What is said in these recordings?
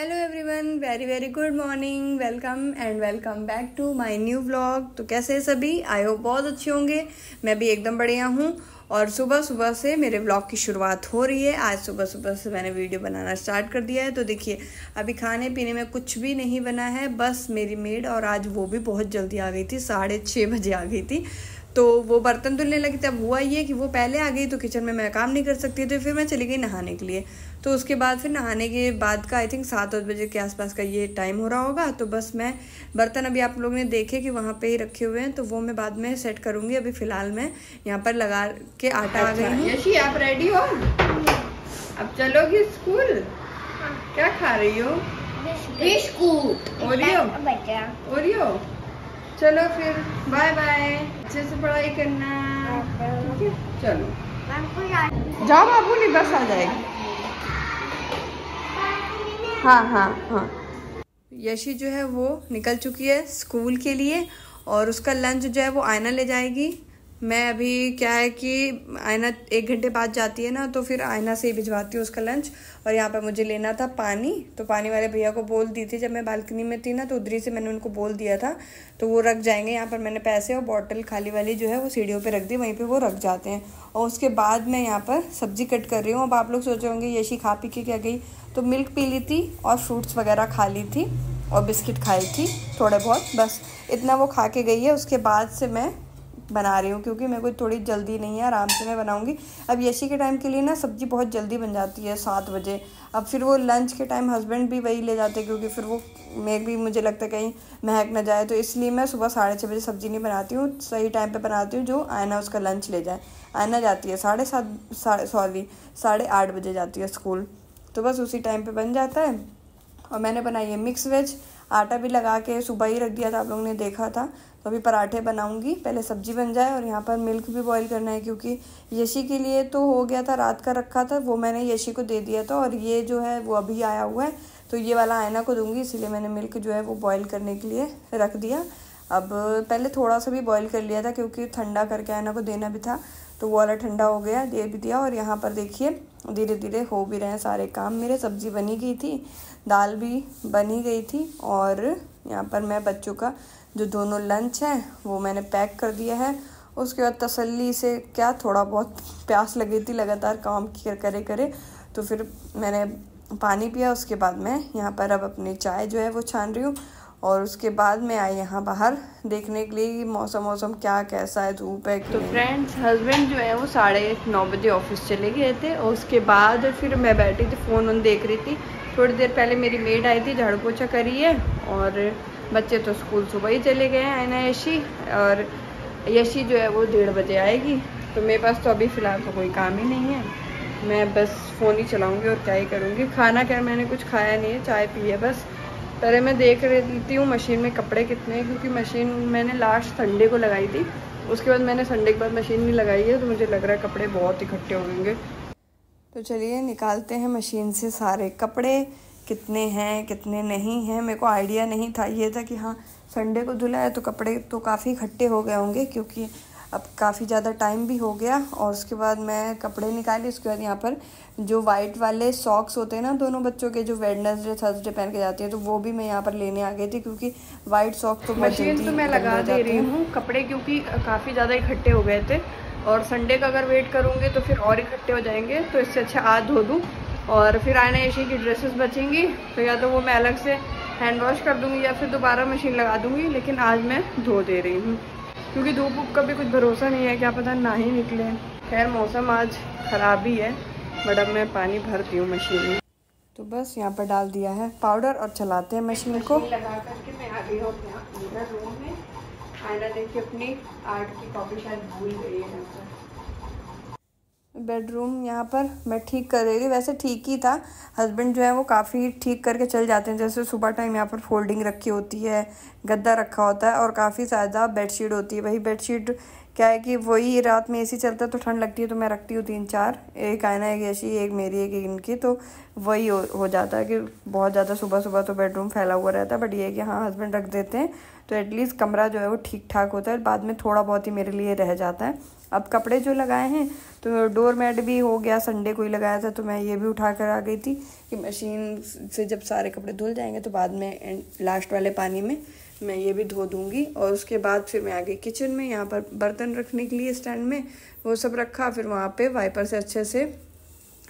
Hello everyone, very very good morning, welcome back to my new vlog. तो कैसे हैं सभी? आई होप बहुत अच्छे होंगे। मैं भी एकदम बढ़िया हूँ। और सुबह सुबह से मेरे व्लॉग की शुरुआत हो रही है। आज सुबह सुबह से मैंने वीडियो बनाना स्टार्ट कर दिया है। तो देखिए, अभी खाने पीने में कुछ भी नहीं बना है, बस मेरी मेड, और आज वो भी बहुत जल्दी आ गई थी, 6:30 बजे आ गई थी। तो वो बर्तन धुलने लगी थी। अब हुआ ये कि वो पहले आ गई तो किचन में मैं काम नहीं कर सकती, तो फिर मैं चली गई नहाने के लिए। तो उसके बाद फिर नहाने के बाद का आई थिंक 7-8 बजे के आसपास का ये टाइम हो रहा होगा। तो बस मैं बर्तन अभी आप लोगों ने देखे कि वहाँ पे ही रखे हुए हैं, तो वो मैं बाद में सेट करूँगी। अभी फ़िलहाल मैं यहाँ पर लगा के आटा आ गई हूँ। यशी, आप रेडी हो? अब चलोगी स्कूल? क्या खा रही हो? बिस्कुट। ओरियो। चलो फिर बाय बाय, अच्छे से पढ़ाई करना। चलो जाओ बाबू, नहीं बस आ जाएगी। हाँ। यशी जो है वो निकल चुकी है स्कूल के लिए, और उसका लंच जो है वो आयना ले जाएगी। मैं अभी क्या है कि आयना 1 घंटे बाद जाती है ना, तो फिर आयना से ही भिजवाती हूँ उसका लंच। और यहाँ पर मुझे लेना था पानी, तो पानी वाले भैया को बोल दी थी जब मैं बालकनी में थी ना, तो उधरी से मैंने उनको बोल दिया था, तो वो रख जाएंगे। यहाँ पर मैंने पैसे और बॉटल खाली वाली जो है वो सीढ़ियों पे रख दी, वहीं पे वो रख जाते हैं। और उसके बाद मैं यहाँ पर सब्जी कट कर रही हूँ। अब आप लोग सोच रहे होंगे यशी खा पी के क्या गई, तो मिल्क पी ली थी और फ्रूट्स वगैरह खा ली थी और बिस्किट खाई थी थोड़े बहुत, बस इतना वो खा के गई है। उसके बाद से मैं बना रही हूँ, क्योंकि मेरे को थोड़ी जल्दी नहीं है, आराम से मैं बनाऊँगी। अब यशी के टाइम के लिए ना सब्ज़ी बहुत जल्दी बन जाती है 7 बजे। अब फिर वो लंच के टाइम हस्बैंड भी वही ले जाते हैं, क्योंकि फिर वो भी मुझे लगता है कहीं महक ना जाए, तो इसलिए मैं सुबह 6:30 बजे सब्ज़ी नहीं बनाती हूँ, सही टाइम पर बनाती हूँ जो आयना उसका लंच ले जाए। आयना जाती है 8:30 बजे जाती है स्कूल, तो बस उसी टाइम पर बन जाता है। और मैंने बनाई है मिक्स वेज, आटा भी लगा के सुबह ही रख दिया था, आप लोगों ने देखा था। तो अभी पराठे बनाऊंगी, पहले सब्जी बन जाए। और यहाँ पर मिल्क भी बॉईल करना है, क्योंकि यशी के लिए तो हो गया था, रात का रखा था, वो मैंने यशी को दे दिया था। और ये जो है वो अभी आया हुआ है, तो ये वाला आयना को दूंगी, इसीलिए मैंने मिल्क जो है वो बॉईल करने के लिए रख दिया। अब पहले थोड़ा सा भी बॉईल कर लिया था, क्योंकि ठंडा करके आयना को देना भी था, तो वो वाला ठंडा हो गया, दे भी दिया। और यहाँ पर देखिए धीरे धीरे हो भी रहे हैं सारे काम मेरे। सब्ज़ी बनी गई थी, दाल भी बनी गई थी, और यहाँ पर मैं बच्चों का जो दोनों लंच है वो मैंने पैक कर दिया है। उसके बाद तसल्ली से, क्या थोड़ा बहुत प्यास लगी थी लगातार काम करे, तो फिर मैंने पानी पिया। उसके बाद मैं यहाँ पर अब अपनी चाय जो है वो छान रही हूँ। और उसके बाद मैं आई यहाँ बाहर देखने के लिए मौसम क्या कैसा है, धूप है। तो फ्रेंड्स, हस्बैंड जो है वो 9:30 बजे ऑफिस चले गए थे, और उसके बाद फिर मैं बैठी थी फ़ोन देख रही थी। थोड़ी देर पहले मेरी मेड आई थी, झाड़ू पोछा करी है। और बच्चे तो स्कूल सुबह ही चले गए हैं, आयना यशी, और यशी जो है वो 1:30 बजे आएगी। तो मेरे पास तो अभी फ़िलहाल तो कोई काम ही नहीं है, मैं बस फ़ोन ही चलाऊँगी और क्या ही करूँगी। खाना क्या, मैंने कुछ खाया नहीं है, चाय पी है बस। पहले मैं देख लेती हूँ मशीन में कपड़े कितने हैं, क्योंकि मशीन मैंने लास्ट संडे को लगाई थी, उसके बाद मैंने संडे के बाद मशीन नहीं लगाई है, तो मुझे लग रहा है कपड़े बहुत इकट्ठे होंगे। तो चलिए निकालते हैं मशीन से सारे कपड़े, कितने हैं कितने नहीं हैं। मेरे को आइडिया नहीं था, ये था कि हाँ संडे को धुला है तो कपड़े तो काफ़ी इकट्ठे हो गए होंगे, क्योंकि अब काफ़ी ज़्यादा टाइम भी हो गया। और उसके बाद मैं कपड़े निकाले। उसके बाद यहाँ पर जो वाइट वाले सॉक्स होते हैं ना दोनों बच्चों के, जो वेडनेसडे थर्सडे पहन के जाती है, तो वो भी मैं यहाँ पर लेने आ गई थी, क्योंकि वाइट सॉक्स तो मशीन तो मैं लगा दे रही हूँ कपड़े, क्योंकि काफ़ी ज़्यादा इकट्ठे हो गए थे। और संडे का अगर वेट करूँगी तो फिर और इकट्ठे हो जाएंगे, तो इससे अच्छा आज धो दूँ। और फिर आयना यशी की ड्रेसेस बचेंगी, तो या तो वो मैं अलग से हैंड वॉश कर दूँगी या फिर दोबारा मशीन लगा दूँगी, लेकिन आज मैं धो दे रही हूँ, क्योंकि धूप वूप का भी कुछ भरोसा नहीं है, क्या पता ना ही निकले। खैर मौसम आज ख़राब ही है, बट अब मैं पानी भरती हूँ मशीन में। तो बस यहाँ पर डाल दिया है पाउडर और चलाते हैं मशीन को। लगा करके मैं आ गई हूँ अपने रूम में। आयना देखिए, अपनी आर्ट की कॉपी शायद भूल गई है। बेडरूम यहाँ पर मैं ठीक कर रही थी, वैसे ठीक ही था। हस्बैंड जो है वो काफ़ी ठीक करके चल जाते हैं, जैसे सुबह टाइम यहाँ पर फोल्डिंग रखी होती है, गद्दा रखा होता है, और काफ़ी ज़्यादा बेडशीट होती है। वही बेडशीट क्या है कि वही रात में एसी चलता है तो ठंड लगती है, तो मैं रखती हूँ 3-4, एक आयना, एक यशी, एक मेरी, एक इनकी, तो वही हो जाता है कि बहुत ज़्यादा सुबह सुबह तो बेडरूम फैला हुआ रहता है। बट ये है कि हाँ हस्बैंड रख देते हैं, तो एटलीस्ट कमरा जो है वो ठीक ठाक होता है, बाद में थोड़ा बहुत ही मेरे लिए रह जाता है। अब कपड़े जो लगाए हैं तो डोर मैट भी हो गया, संडे को ही लगाया था, तो मैं ये भी उठा कर आ गई थी कि मशीन से जब सारे कपड़े धुल जाएंगे तो बाद में लास्ट वाले पानी में मैं ये भी धो दूँगी। और उसके बाद फिर मैं आ गई किचन में, यहाँ पर बर्तन रखने के लिए स्टैंड में वो सब रखा, फिर वहाँ पे वाइपर से अच्छे से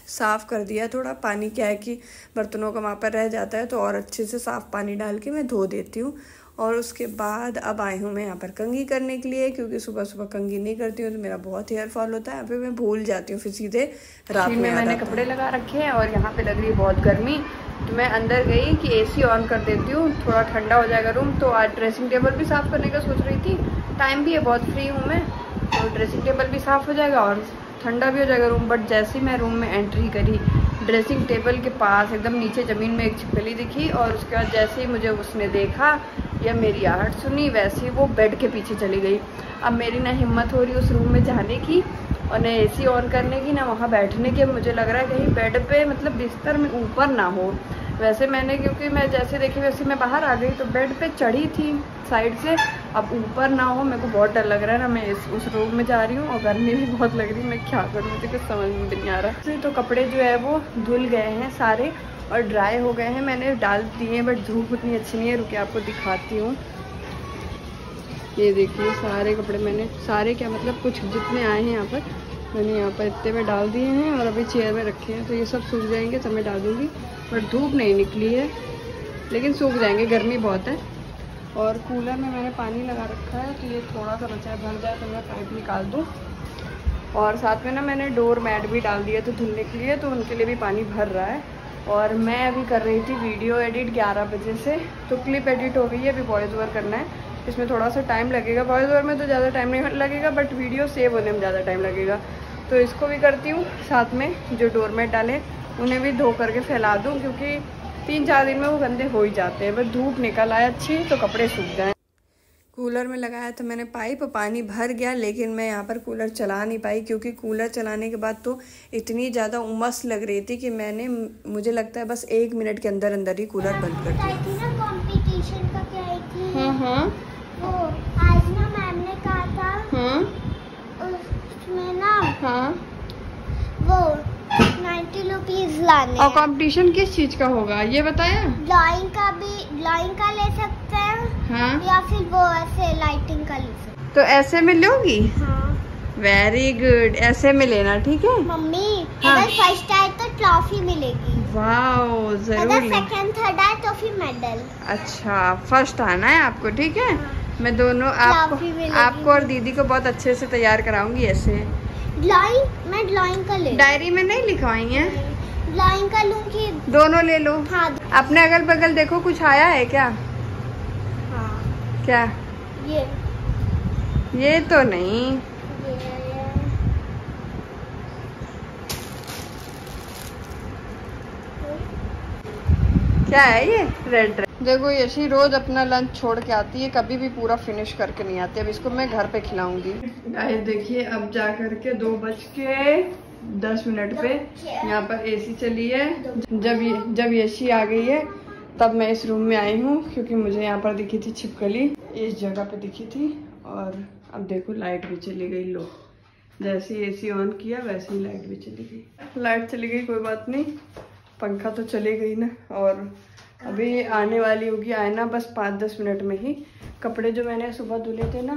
साफ़ कर दिया। थोड़ा पानी क्या है कि बर्तनों का वहाँ पर रह जाता है, तो और अच्छे से साफ़ पानी डाल के मैं धो देती हूँ। और उसके बाद अब आई हूँ मैं यहाँ पर कंघी करने के लिए, क्योंकि सुबह सुबह कंघी नहीं करती हूँ तो मेरा बहुत हेयर फॉल होता है, फिर मैं भूल जाती हूँ, फिर सीधे रात में मैंने कपड़े लगा रखे हैं और यहाँ पे लग रही है बहुत गर्मी, तो मैं अंदर गई कि एसी ऑन कर देती हूँ, थोड़ा ठंडा हो जाएगा रूम। तो आज ड्रेसिंग टेबल भी साफ़ करने का सोच रही थी, टाइम भी है, बहुत फ्री हूँ मैं, तो ड्रेसिंग टेबल भी साफ़ हो जाएगा और ठंडा भी हो जाएगा रूम। बट जैसे ही मैं रूम में एंट्री करी, ड्रेसिंग टेबल के पास एकदम नीचे ज़मीन में एक छिपकली दिखी, और उसके बाद जैसे ही मुझे उसने देखा या मेरी आहट सुनी, वैसे ही वो बेड के पीछे चली गई। अब मेरी ना हिम्मत हो रही उस रूम में जाने की और ना एसी ऑन करने की, ना वहाँ बैठने की। मुझे लग रहा है कहीं बेड पे मतलब बिस्तर में ऊपर ना हो। वैसे मैंने, क्योंकि मैं जैसे देखी वैसे मैं बाहर आ गई, तो बेड पे चढ़ी थी साइड से, अब ऊपर ना हो। मेरे को बहुत डर लग रहा है ना, मैं उस रूम में जा रही हूँ और गर्मी भी बहुत लग रही है, मैं क्या करूँ, मुझे कुछ समझ में नहीं आ रहा। तो कपड़े जो है वो धुल गए हैं सारे और ड्राई हो गए हैं, मैंने डाल दिए हैं, बट धूप उतनी अच्छी नहीं है। रुकिए आपको दिखाती हूँ, ये देखिए सारे कपड़े मैंने, सारे क्या मतलब कुछ जितने आए हैं यहाँ पर मैंने यहाँ पर इतने में डाल दिए हैं और अभी चेयर में रखे हैं, तो ये सब सूख जाएंगे तब मैं डाल दूँगी। बट धूप नहीं निकली है, लेकिन सूख जाएंगे, गर्मी बहुत है। और कूलर में मैंने पानी लगा रखा है, तो ये थोड़ा सा बचा है, भर जाए तो मैं पाइप निकाल दूँ। और साथ में ना मैंने डोर मैट भी डाल दिया तो धुलने के लिए, तो उनके लिए भी पानी भर रहा है। और मैं अभी कर रही थी वीडियो एडिट 11 बजे से, तो क्लिप एडिट हो गई है, अभी वॉइस ओवर करना है। इसमें थोड़ा सा टाइम लगेगा, वॉइस ओवर में तो ज़्यादा टाइम नहीं लगेगा, बट वीडियो सेव होने में ज़्यादा टाइम लगेगा। तो इसको भी करती हूँ, साथ में जो डोरमेट डाले उन्हें भी धो करके फैला दूँ, क्योंकि 3-4 दिन में वो गंदे हो ही जाते हैं। बस धूप निकल आए अच्छी तो कपड़े सूख जाएँ। कूलर में लगाया तो मैंने पाइप, पानी भर गया, लेकिन मैं यहाँ पर कूलर चला नहीं पाई, क्योंकि कूलर चलाने के बाद तो इतनी ज़्यादा उमस लग रही थी कि मैंने, मुझे लगता है बस 1 मिनट के अंदर अंदर ही कूलर बंद कर दिया। कंपटीशन का क्या आई थी? हाँ वो आज ना मैम ने कहा था, हाँ उसमें ना हाँ वो 90 रुपीज लाने। और कंपटीशन किस चीज़ का होगा ये बताया? ड्राइंग का भी, ड्राइंग का ले सकते हैं, हाँ, या फिर वो ऐसे लाइटिंग का ले सकते हैं। तो ऐसे में लोगी? हाँ। वेरी गुड, ऐसे में लेना, ठीक है मम्मी, हाँ। अगर फर्स्ट आए तो ट्रॉफी मिलेगी, वाओ जरूर। अगर सेकंड थर्ड आए तो फिर मेडल। अच्छा, फर्स्ट आना है आपको, ठीक है। हाँ। मैं दोनों आपको और दीदी को बहुत अच्छे से तैयार कराऊंगी ऐसे। मैं ड्राइंग का ले, डायरी में नहीं लिखवाई है, ड्राइंग का लूंगी। दोनों ले लो। हाँ। अपने अगल बगल देखो कुछ आया है क्या? हाँ। क्या? ये तो नहीं। क्या है ये? रेड। देखो यशी रोज अपना लंच छोड़ के आती है, कभी भी पूरा फिनिश करके नहीं आती। अब इसको मैं घर पे खिलाऊंगी। गाइस देखिए, अब जा करके 2:10 पे यहाँ पर एसी चली है। जब यशी आ गई है तब मैं इस रूम में आई हूँ, क्योंकि मुझे यहाँ पर दिखी थी छिपकली, इस जगह पे दिखी थी। और अब देखो लाइट भी चली गई। लो, जैसे एसी ऑन किया वैसे ही लाइट भी चली गई। लाइट चली गई कोई बात नहीं, पंखा तो चले गई ना। और अभी आने वाली होगी आयना, बस 5-10 मिनट में ही। कपड़े जो मैंने सुबह धुले थे ना,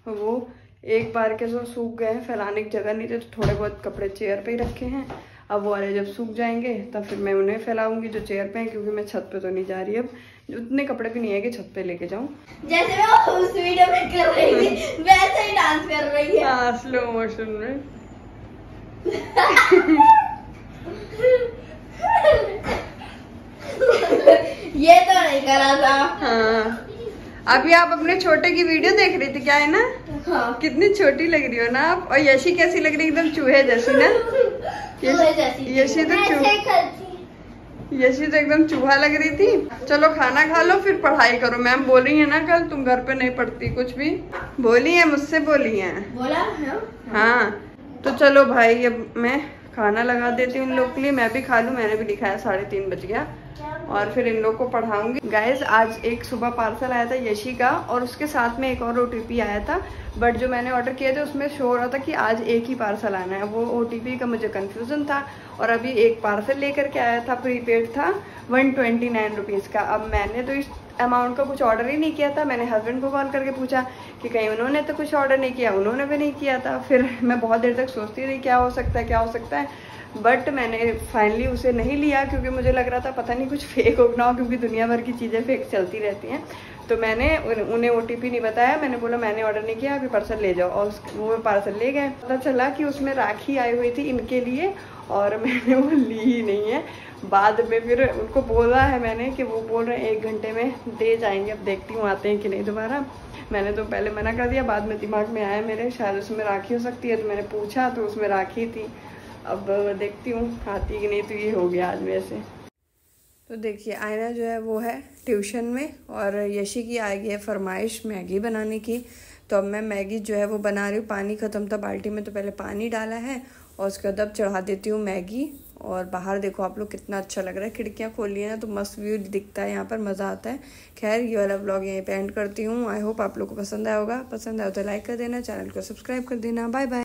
वो एक बार के जो सूख गए हैं, फैलाने की जगह नहीं थे, तो थोड़े बहुत कपड़े चेयर पे ही रखे हैं। अब वो वाले जब सूख जाएंगे तब फिर मैं उन्हें फैलाऊंगी जो चेयर पे हैं, क्योंकि मैं छत पे तो नहीं जा रही। अब उतने कपड़े भी नहीं है कि छत पे लेके जाऊं। जैसे वो उस वीडियो में कर रही थी वैसे ही डांस कर रही है। हाँ, स्लो मोशन में। ये तो नहीं करा था। हाँ, अभी आप अपने छोटे की वीडियो देख रही थी क्या, है ना? हाँ। कितनी छोटी लग रही हो ना आप। और यशी कैसी लग रही है? एकदम चूहे जैसी ना। यशी तो एकदम चूहा लग रही थी। चलो खाना खा लो फिर पढ़ाई करो। मैम बोल रही है ना कल तुम घर पे नहीं पढ़ती कुछ भी। बोली है, मुझसे बोली है। बोला है? हाँ, तो चलो भाई अब मैं खाना लगा देती हूँ उन लोग के लिए, मैं भी खा लूँ। मैंने भी लिखा है 3:30 बज गया। और फिर इन लोग को पढ़ाऊंगी। गाइज आज एक सुबह पार्सल आया था यशी का और उसके साथ में एक और OTP आया था, बट जो मैंने ऑर्डर किया था उसमें शो हो रहा था कि आज एक ही पार्सल आना है। वो OTP का मुझे कन्फ्यूज़न था और अभी एक पार्सल लेकर के आया था, प्रीपेड था 129 रुपीज़ का। अब मैंने तो इस अमाउंट का कुछ ऑर्डर ही नहीं किया था। मैंने हस्बैंड को कॉल करके पूछा कि कहीं उन्होंने तो कुछ ऑर्डर नहीं किया, उन्होंने भी नहीं किया था। फिर मैं बहुत देर तक सोचती रही क्या हो सकता है क्या हो सकता है, बट मैंने फाइनली उसे नहीं लिया क्योंकि मुझे लग रहा था पता नहीं कुछ फेक हो ना हो, क्योंकि दुनिया भर की चीज़ें फेक चलती रहती हैं। तो मैंने उन्हें OTP नहीं बताया, मैंने बोला मैंने ऑर्डर नहीं किया, अभी पार्सल ले जाओ, और वो पार्सल ले गए। पता चला कि उसमें राखी आई हुई थी इनके लिए और मैंने वो ली ही नहीं है। बाद में फिर उनको बोला है मैंने कि वो बोल रहे हैं 1 घंटे में दे जाएंगे, अब देखती हूँ आते हैं कि नहीं दोबारा। मैंने तो पहले मना कर दिया, बाद में दिमाग में आया मेरे शायद उसमें राखी हो सकती है, तो मैंने पूछा तो उसमें राखी थी। अब देखती हूँ आती कि नहीं। तो ये हो गया आज मेरे से। तो देखिए आयना जो है वो है ट्यूशन में और यशी की आ गई है फरमाइश मैगी बनाने की। तो अब मैं मैगी जो है वो बना रही हूँ। पानी ख़त्म था बाल्टी में तो पहले पानी डाला है और उसके बाद अब चढ़ा देती हूँ मैगी। और बाहर देखो आप लोग कितना अच्छा लग रहा है, खिड़कियाँ खोली है ना तो मस्त व्यू दिखता है, यहाँ पर मज़ा आता है। खैर ये वाला व्लॉग यहीं पे एंड करती हूँ। आई होप आप लोग को पसंद आया होगा, पसंद आया तो लाइक कर देना, चैनल को सब्सक्राइब कर देना। Bye bye.